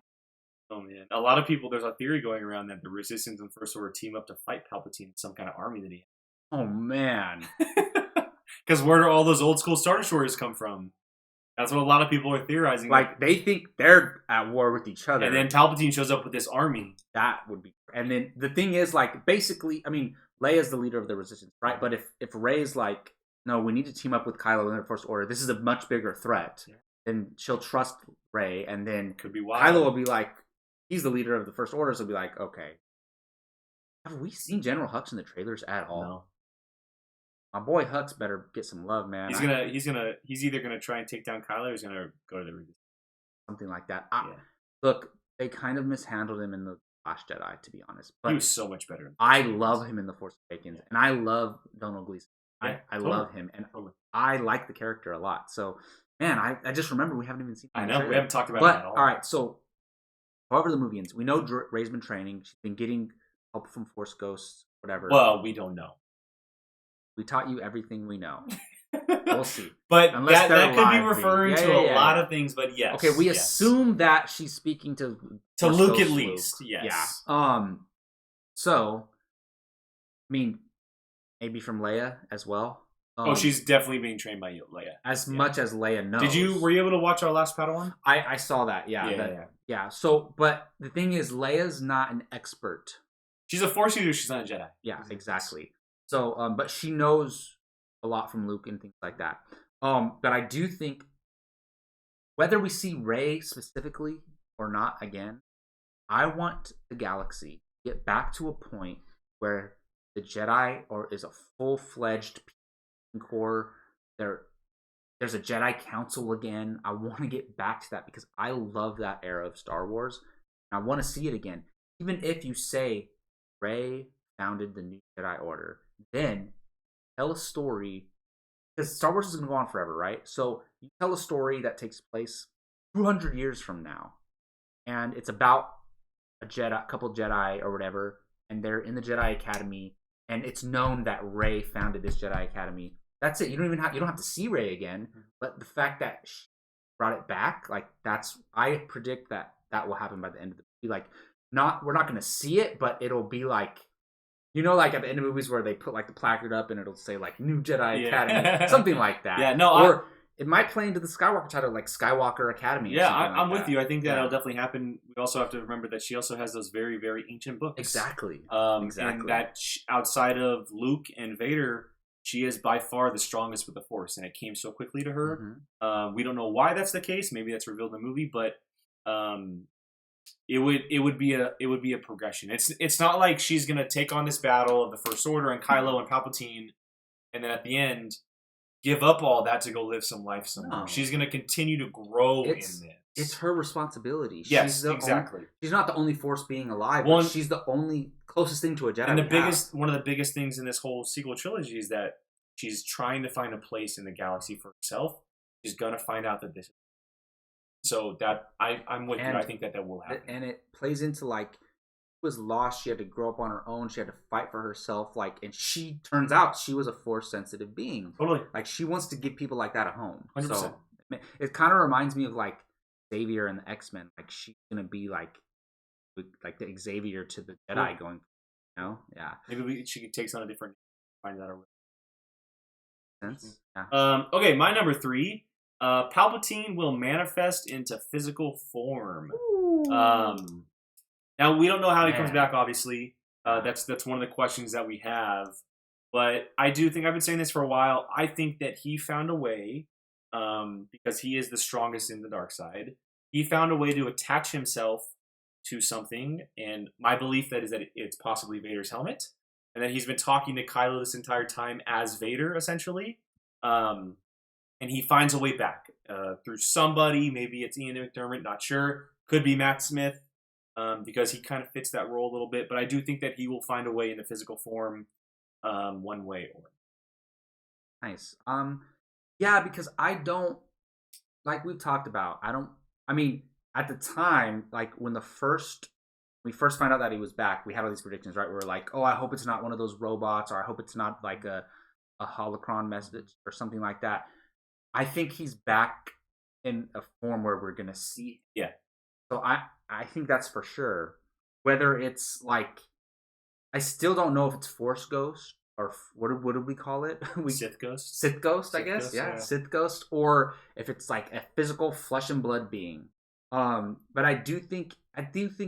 A: Oh, man. A lot of people, there's a theory going around that the Resistance and First Order team up to fight Palpatine in some kind of army that he has.
B: Oh, man.
A: Because where do all those old school Star Destroyers come from? That's what a lot of people are theorizing.
B: Like, they think they're at war with each other.
A: And then Palpatine shows up with this army.
B: That would be... And then the thing is, like, basically, Leia's the leader of the Resistance, right? But if Rey's like, no, we need to team up with Kylo in the First Order, this is a much bigger threat, then she'll trust Rey, and then
A: Could be wild.
B: Kylo will be like, he's the leader of the First Order, so he'll be like, okay. Have we seen General Hux in the trailers at all?
A: No.
B: My boy Hux better get some love, man.
A: He's either gonna try and take down Kylo or he's gonna go to the Resistance.
B: Something like that. Look, they kind of mishandled him in the Last Jedi, to be honest. But
A: he was so much better.
B: I love him in The Force Awakens, and I love Donald Gleason.
A: Yeah,
B: I love him, and I like the character a lot. So, man, I just remember we haven't even seen.
A: I know we haven't talked about it at all.
B: All right, so however the movie ends, we know Rey's been training. She's been getting help from Force Ghosts, whatever.
A: Well, we don't know.
B: We taught you everything we know. We'll see.
A: But that could be referring to a lot of things, but yes.
B: Okay, we assume that she's speaking to
A: Luke at least. Yes.
B: Yeah. So, maybe from Leia as well.
A: She's definitely being trained by Leia.
B: As much as Leia knows.
A: Were you able to watch our last Padawan?
B: I saw that, yeah. So, but the thing is, Leia's not an expert.
A: She's a Force user, she's not a Jedi.
B: Yeah, exactly. So, but she knows a lot from Luke and things like that. But I do think, whether we see Rey specifically or not again, I want the galaxy to get back to a point where the Jedi is a full-fledged Corps. There's a Jedi Council again. I want to get back to that because I love that era of Star Wars. And I want to see it again. Even if you say Rey founded the new Jedi Order, then tell a story, because Star Wars is going to go on forever, right? So you tell a story that takes place 200 years from now, and it's about a couple Jedi or whatever, and they're in the Jedi Academy, and it's known that Rey founded this Jedi Academy. That's it. You don't have to see Rey again, but the fact that she brought it back, like, I predict that will happen by the end of the movie. Like, we're not going to see it, but it'll be like You know, like at the end of movies where they put like the placard up and it'll say like New Jedi
A: Yeah.
B: Academy, something like that.
A: Yeah, no,
B: or it might play into the Skywalker title, like Skywalker Academy.
A: Yeah,
B: like
A: I'm with
B: that.
A: you. I think that'll definitely happen. We also have to remember that she also has those very, very ancient books.
B: Exactly.
A: And that outside of Luke and Vader, she is by far the strongest with the Force, and it came so quickly to her.
B: Mm-hmm.
A: We don't know why that's the case. Maybe that's revealed in the movie, but it would be a progression. It's not like she's gonna take on this battle of the First Order and Kylo and Palpatine, and then at the end give up all that to go live some life somewhere. No. She's gonna continue to grow in this.
B: It's her responsibility.
A: Yes, exactly.
B: She's not the only Force being alive. But she's the only closest thing to a Jedi.
A: And one of the biggest things in this whole sequel trilogy is that she's trying to find a place in the galaxy for herself. She's gonna find out that this. So that I'm with you. I think that will happen.
B: And it plays into like, was lost. She had to grow up on her own. She had to fight for herself. Like, and she turns out she was a Force sensitive being.
A: Totally.
B: Like, she wants to give people like that a home.
A: 100%.
B: So it kind of reminds me of like Xavier and the X-Men. Like, she's gonna be like the Xavier to the Jedi going. You know? Yeah.
A: Maybe she takes on a different. Find that out.
B: Sense. Yeah.
A: Okay, my number 3. Palpatine will manifest into physical form. Now we don't know how he comes back. Obviously, that's one of the questions that we have. But I do think I've been saying this for a while. I think that he found a way, because he is the strongest in the dark side. He found a way to attach himself to something, and my belief is that it's possibly Vader's helmet, and that he's been talking to Kylo this entire time as Vader, essentially. And he finds a way back through somebody. Maybe it's Ian McDermott, not sure. Could be Matt Smith, because he kind of fits that role a little bit. But I do think that he will find a way in the physical form, one way or another.
B: Nice. Yeah, because I don't, like we've talked about, I mean, at the time, like when we first found out that he was back, we had all these predictions, right? We were like, oh, I hope it's not one of those robots, or I hope it's not like a holocron message or something like that. I think he's back in a form where we're gonna see.
A: Yeah.
B: So I think that's for sure. Whether it's like, I still don't know if it's Force Ghost or what did we call it?
A: Sith Ghost.
B: Sith Ghost, I guess. Yeah, Sith Ghost, or if it's like a physical flesh and blood being. But I do think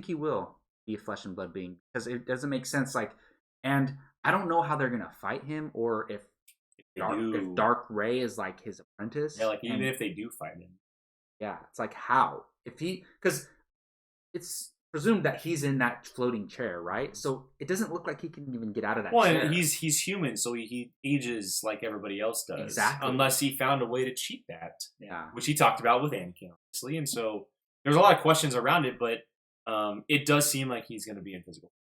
B: he will be a flesh and blood being, because it doesn't make sense. Like, and I don't know how they're gonna fight him, or if Dark Ray is like his apprentice.
A: Yeah, like even if they do fight him.
B: Yeah, it's like how? Because it's presumed that he's in that floating chair, right? So it doesn't look like he can even get out of that chair.
A: Well, and he's human, so he ages like everybody else does.
B: Exactly.
A: Unless he found a way to cheat that.
B: Yeah.
A: Which he talked about with Anakin, obviously. And so there's a lot of questions around it, but it does seem like he's going to be in physical.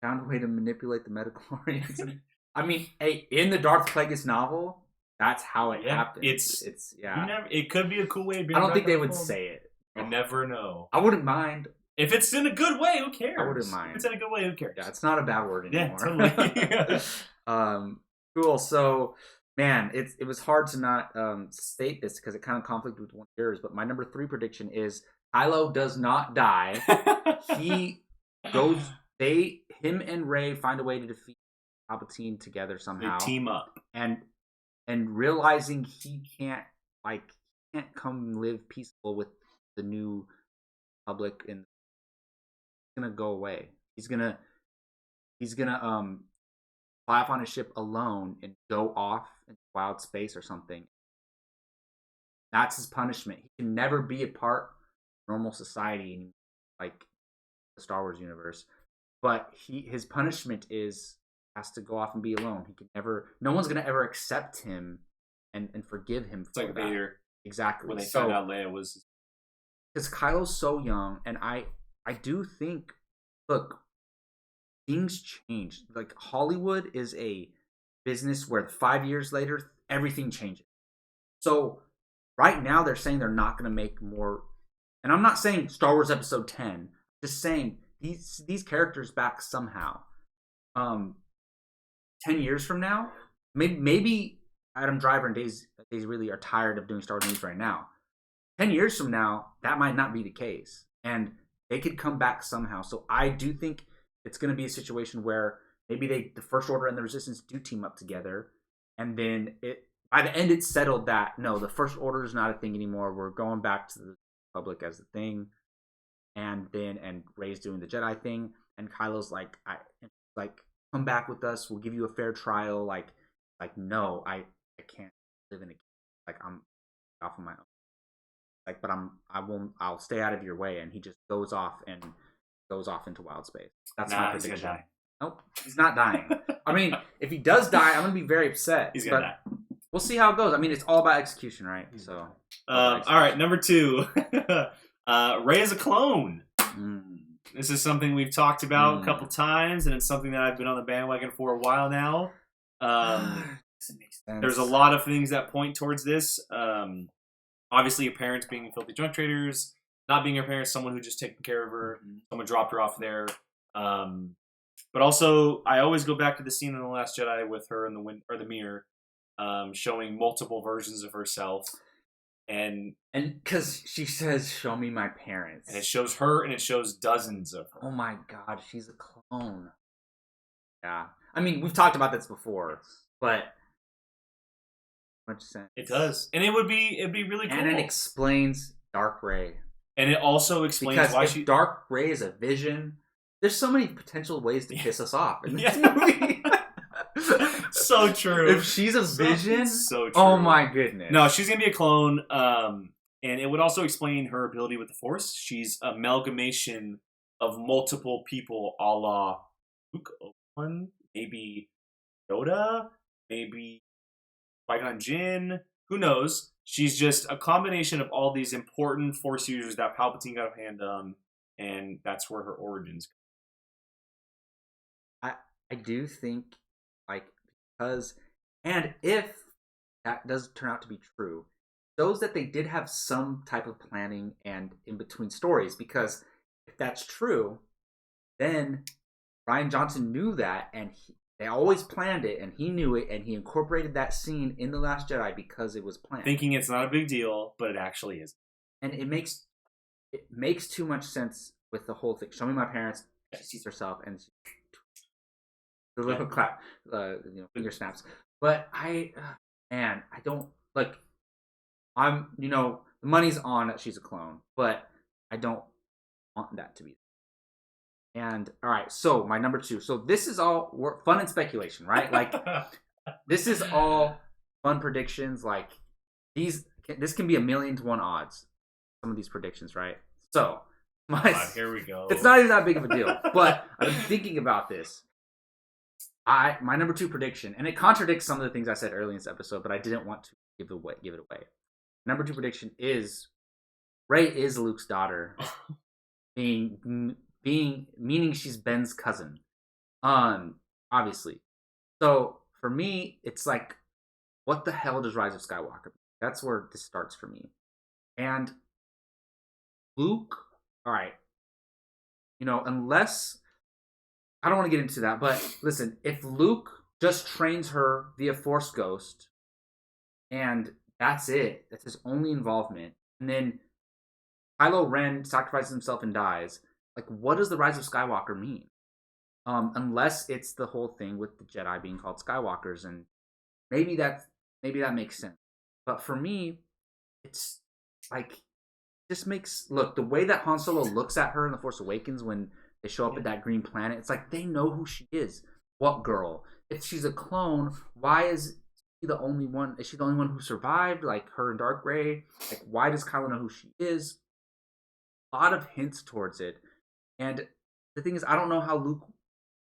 B: Found a way to manipulate the midichlorians. I mean, hey, in the Darth Plagueis novel, that's how it happened.
A: It's it could be a cool way.
B: I don't think they would say it.
A: You never know.
B: I wouldn't mind.
A: If it's in a good way, who cares?
B: I wouldn't mind.
A: If it's in a good way, who cares?
B: Yeah, it's not a bad word anymore.
A: Yeah, totally.
B: Cool. So, man, it was hard to not state this because it kind of conflicted with one of yours. But my number 3 prediction is Kylo does not die. He goes. Him and Rey find a way to defeat Palpatine together somehow.
A: They team up,
B: and realizing he can't come live peaceful with the new public, and he's gonna go away. He's gonna fly off on a ship alone and go off in wild space or something. That's his punishment. He can never be a part of normal society, like the Star Wars universe. But his punishment has to go off and be alone. He can never. No one's gonna ever accept him and forgive him.
A: It's like Vader.
B: Exactly.
A: When they found out Leia was,
B: because Kylo's so young, and I do think, look, things change. Like, Hollywood is a business where 5 years later everything changes. So right now they're saying they're not going to make more, and I'm not saying Star Wars Episode 10. Just saying these characters back somehow. 10 years from now, maybe Adam Driver and Daisy Ridley are tired of doing Star Wars movies right now. 10 years from now, that might not be the case, and they could come back somehow. So I do think it's going to be a situation where maybe the First Order and the Resistance do team up together, and then by the end it's settled that no, the First Order is not a thing anymore. We're going back to the Republic as the thing, and Rey's doing the Jedi thing, and Kylo's like come back with us. We'll give you a fair trial. Like no, I can't live in a I'm off on my own. Like, but I'll stay out of your way. And he just goes off into wild space. That's my prediction. He's gonna die. Nope, he's not dying. I mean, if he does die, I'm gonna be very upset.
A: He's gonna die.
B: We'll see how it goes. I mean, it's all about execution, right? So,
A: all right, number 2, Rey is a clone. This is something we've talked about a couple times, and it's something that I've been on the bandwagon for a while now. There's a lot of things that point towards this. Obviously, her parents being filthy drug traders, not being her parents, someone who just taken care of her, someone dropped her off there. But also, I always go back to the scene in The Last Jedi with her in the mirror, showing multiple versions of herself. And
B: because she says, "Show me my parents,"
A: and it shows her, and it shows dozens of her.
B: Oh my god, she's a clone. Yeah, I mean, we've talked about this before, but much sense.
A: It does, and it'd be really cool.
B: And it explains Dark Rey,
A: and it also explains
B: because
A: why
B: if Dark Rey is a vision, there's so many potential ways to piss us off in this movie.
A: So true.
B: If she's a vision,
A: so true.
B: Oh my goodness.
A: No, she's gonna be a clone. And it would also explain her ability with the Force. She's an amalgamation of multiple people, a la Luke, Obi-Wan, maybe Yoda, maybe Qui-Gon Jinn. Who knows? She's just a combination of all these important Force users that Palpatine got a hand on, and that's where her origins
B: come. I do think, because, and if that does turn out to be true, shows that they did have some type of planning and in between stories, because if that's true, then Rian Johnson knew that, and they always planned it, and he knew it, and he incorporated that scene in The Last Jedi because it was planned.
A: Thinking it's not a big deal, but it actually is.
B: And it makes too much sense with the whole thing. Show me my parents. She sees herself, and the little clap, finger snaps. But I don't like. The money's on that she's a clone, but I don't want that to be. And all right, so my number 2. So this is all fun and speculation, right? Like this is all fun predictions. Like this can be 1,000,000 to 1 odds. Some of these predictions, right? So
A: here we go.
B: It's not even that big of a deal, but I've been thinking about this. My number 2 prediction, and it contradicts some of the things I said earlier in this episode, but I didn't want to give it away. Number 2 prediction is Rey is Luke's daughter, meaning she's Ben's cousin. Obviously. So for me, it's like, what the hell does Rise of Skywalker mean? That's where this starts for me. And Luke, all right, unless, I don't want to get into that, but listen, if Luke just trains her via Force Ghost, and that's it, that's his only involvement, and then Kylo Ren sacrifices himself and dies, like, what does the Rise of Skywalker mean? Unless it's the whole thing with the Jedi being called Skywalkers, and maybe that makes sense. But for me, it's like, look, the way that Han Solo looks at her in The Force Awakens when they show up at that green planet, it's like they know who she is. What girl? If she's a clone, why is she the only one? Is she the only one who survived? Like her and Dark Rey? Like, why does Kylo know who she is? A lot of hints towards it. And the thing is, I don't know how Luke,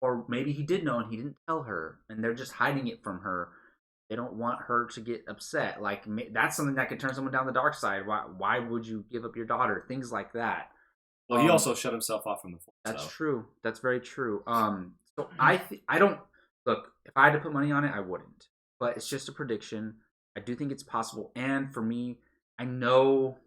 B: or maybe he did know and he didn't tell her, and they're just hiding it from her. They don't want her to get upset. Like, that's something that could turn someone down the dark side. Why would you give up your daughter? Things like that.
A: Well, he also shut himself off from the Force.
B: That's true. That's very true. So I don't look. If I had to put money on it, I wouldn't. But it's just a prediction. I do think it's possible. And for me, I know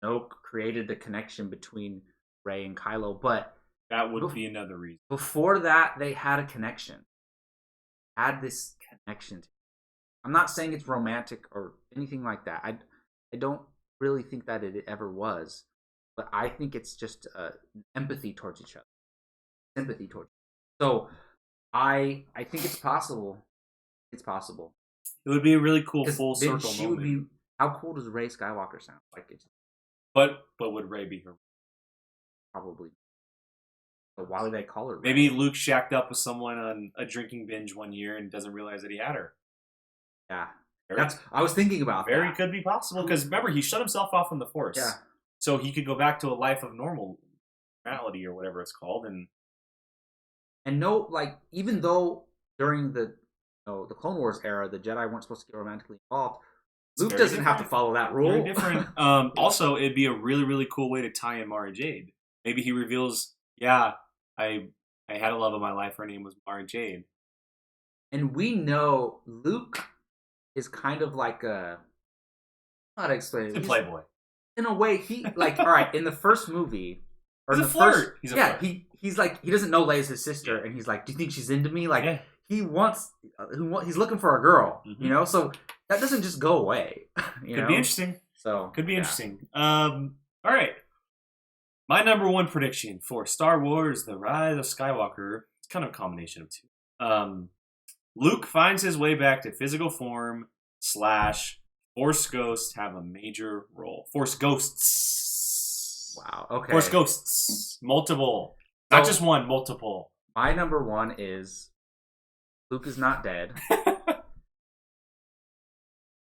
B: Snoke created the connection between Rey and Kylo, but
A: that would be another reason.
B: Before that, they had a connection. Had this connection. I'm not saying it's romantic or anything like that. I don't really think that it ever was. But I think it's just empathy towards each other. Sympathy towards each other. So I think it's possible. It's possible.
A: It would be a really cool
B: 'Cause
A: full
B: then
A: circle
B: she
A: moment.
B: would be. How cool does Rey Skywalker sound? Like it's
A: But would Rey be her?
B: probably. But why would they call her Rey?
A: Maybe Luke shacked up with someone on a drinking binge one year and doesn't realize that he had her.
B: Yeah,
A: Very,
B: I was thinking about
A: very
B: that.
A: could be possible because remember he shut himself off from the Force.
B: Yeah.
A: So he could go back to a life of normality or whatever it's called, and
B: no, like even though during the the Clone Wars era, the Jedi weren't supposed to get romantically involved. Luke doesn't have to follow that rule.
A: Very different. Also, it'd be a really, really cool way to tie in Mara Jade. Maybe he reveals, yeah, I had a love of my life. Her name was Mara Jade.
B: And we know Luke is kind of like a... How to explain it?
A: He's a playboy.
B: In a way, he... Like, all right, in the first movie... Or
A: He's
B: in
A: a
B: the
A: flirt.
B: First,
A: he's a
B: yeah,
A: flirt.
B: he's like... He doesn't know Leia's his sister.
A: Yeah.
B: And he's like, do you think she's into me? Like,
A: yeah.
B: he wants... He's looking for a girl,
A: Mhm.
B: you know? So that doesn't just go away.
A: Could be interesting.
B: So
A: Could be interesting. All right. My number one prediction for Star Wars: The Rise of Skywalker. It's kind of a combination of two. Luke finds his way back to physical form / Force ghosts have a major role. Force ghosts.
B: Wow. Okay.
A: Force ghosts. Multiple. Not
B: So-
A: just one, multiple.
B: My number one is Luke is not dead.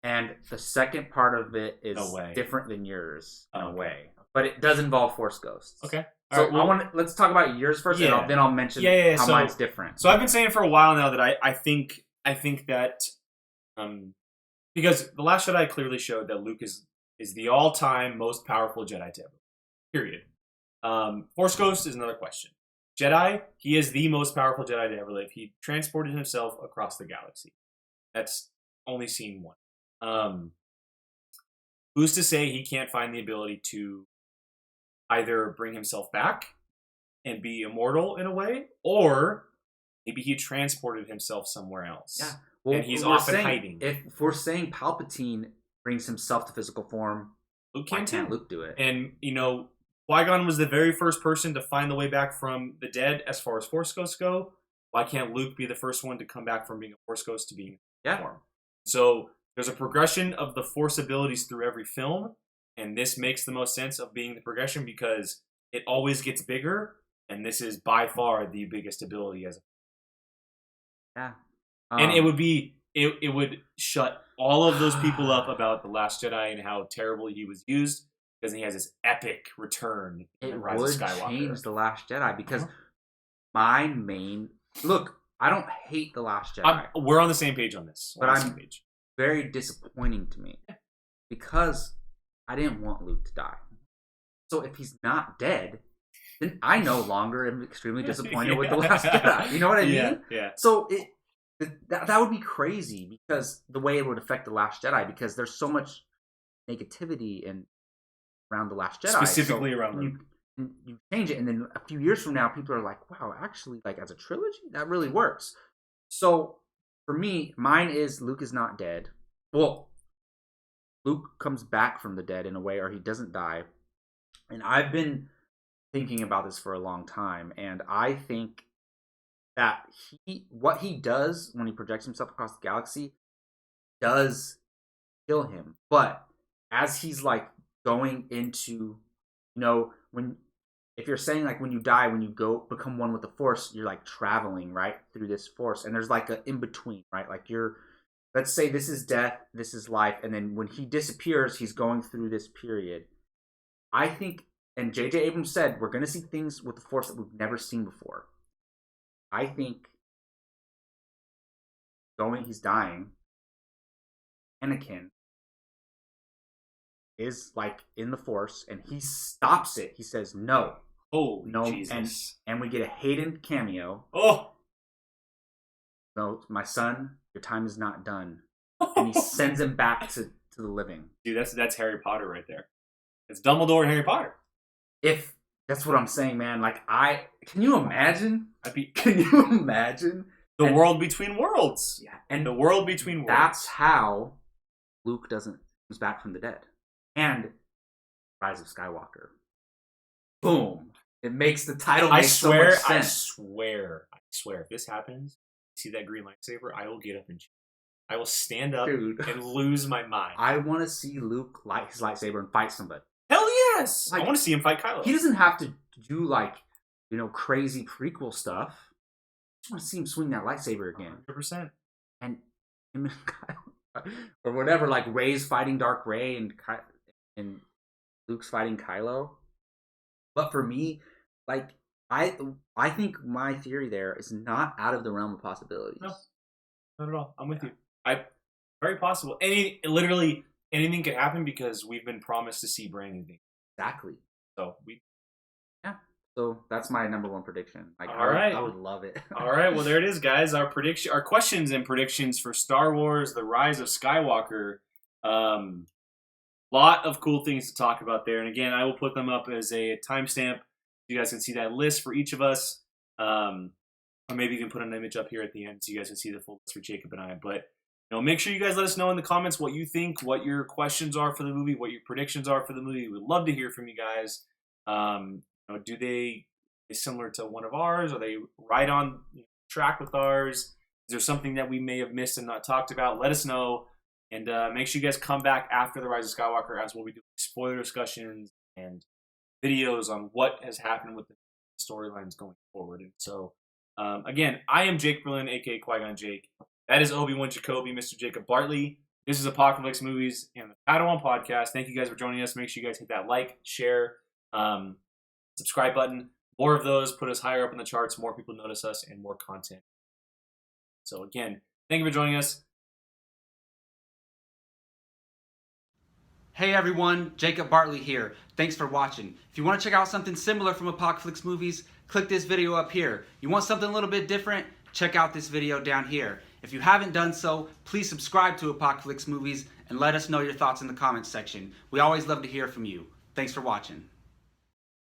B: And the second part of it is
A: No way.
B: different than yours in
A: Oh,
B: a
A: okay.
B: way, but it does involve Force ghosts.
A: Okay.
B: So
A: All right, well,
B: let's talk about yours first,
A: Yeah.
B: and then I'll mention
A: Yeah,
B: how
A: so-
B: mine's different.
A: So I've been saying for a while now that I think that because The Last Jedi clearly showed that Luke is the all-time most powerful Jedi to ever. Period. Force Ghost is another question. Jedi, he is the most powerful Jedi to ever live. He transported himself across the galaxy. That's only scene one. Who's to say he can't find the ability to either bring himself back and be immortal in a way, or maybe he transported himself somewhere else.
B: Yeah. Well,
A: And he's
B: we're
A: often
B: saying-
A: hiding.
B: If we're saying Palpatine brings himself to physical form,
A: Luke
B: why
A: can
B: can't
A: too.
B: Luke do it?
A: And, Qui-Gon was the very first person to find the way back from the dead as far as Force Ghosts go. Why can't Luke be the first one to come back from being a Force Ghost to being
B: Yeah.
A: form? So there's a progression of the Force abilities through every film, and this makes the most sense of being the progression because it always gets bigger, and this is by far the biggest ability as a
B: Yeah.
A: and it would be it would shut all of those people up about The Last Jedi and how terrible he was used because he has this epic return in
B: It
A: The Rise
B: would
A: of Skywalker.
B: change The Last Jedi because
A: Uh-huh.
B: my main... Look, I don't hate The Last Jedi.
A: We're on the same page on this. We're
B: But
A: on the
B: I'm-
A: same page.
B: Very disappointing to me because I didn't want Luke to die. So if he's not dead, then I no longer am extremely disappointed with The Last Jedi. You know what I mean?
A: Yeah.
B: So that would be crazy because the way it would affect The Last Jedi because there's so much negativity around The Last Jedi.
A: Specifically
B: So
A: around
B: you change it, and then a few years from now, people are like, "Wow, actually, like as a trilogy, that really works." So for me, mine is Luke is not dead. Well, Luke comes back from the dead in a way, or he doesn't die. And I've been thinking about this for a long time, and I think that what he does when he projects himself across the galaxy does kill him. But as he's like going into, if you're saying like when you die, when you go become one with the Force, you're like traveling right through this Force, and there's like an in between, right? Like let's say this is death, this is life, and then when he disappears, he's going through this period. I think, and J.J. Abrams said, we're going to see things with the Force that we've never seen before. I think he's dying. Anakin is like in the Force, and he stops it. He says, "No,
A: Oh,
B: no,"
A: Jesus.
B: and we get a Hayden cameo.
A: Oh.
B: No, my son, your time is not done, and he sends him back to the living.
A: Dude, that's Harry Potter right there. It's Dumbledore and Harry Potter.
B: If that's what I'm saying, man. Like can you imagine?
A: That'd be
B: Can you imagine
A: the world between worlds.
B: Yeah, and
A: The world between worlds.
B: that's how Luke comes back from the dead. And Rise of Skywalker. Boom! It makes the title make so much sense.
A: I swear, if this happens, see that green lightsaber, I will get up and cheer. I will stand up
B: Dude.
A: and lose my mind.
B: I want to see Luke light his lightsaber and fight somebody.
A: Hell yes!
B: Like,
A: I want to see him fight Kylo.
B: He doesn't have to do like, crazy prequel stuff. I just want to see him swing that lightsaber again.
A: 100%.
B: And him and Kylo, or whatever, like Rey's fighting Dark Rey and Luke's fighting Kylo. But for me, like I think my theory there is not out of the realm of possibilities.
A: No, not at all. I'm with you. Very possible. Literally anything could happen because we've been promised to see brand new things.
B: Exactly.
A: So
B: So that's my number one prediction. Like,
A: right.
B: I would love it.
A: All right, well there it is, guys. Our questions and predictions for Star Wars: The Rise of Skywalker. Lot of cool things to talk about there, and again, I will put them up as a timestamp. You guys can see that list for each of us, or maybe you can put an image up here at the end so you guys can see the full list for Jacob and I. But make sure you guys let us know in the comments what you think, what your questions are for the movie, what your predictions are for the movie. We'd love to hear from you guys. Do they similar to one of ours? Are they right on track with ours? Is there something that we may have missed and not talked about? Let us know. And make sure you guys come back after The Rise of Skywalker as we'll be doing spoiler discussions and videos on what has happened with the storylines going forward. And so, again, I am Jake Berlin, a.k.a. Qui-Gon Jake. That is Obi-Wan Jacoby, Mr. Jacob Bartley. This is Apocaflix Movies and the Padawan Podcast. Thank you guys for joining us. Make sure you guys hit that like, share, subscribe button. More of those put us higher up in the charts. More people notice us and more content. So again, thank you for joining us.
B: Hey everyone, Jacob Bartley here. Thanks for watching. If you want to check out something similar from Apocaflix Movies, click this video up here. You want something a little bit different? Check out this video down here. If you haven't done so, please subscribe to Apocaflix Movies and let us know your thoughts in the comments section. We always love to hear from you. Thanks for watching.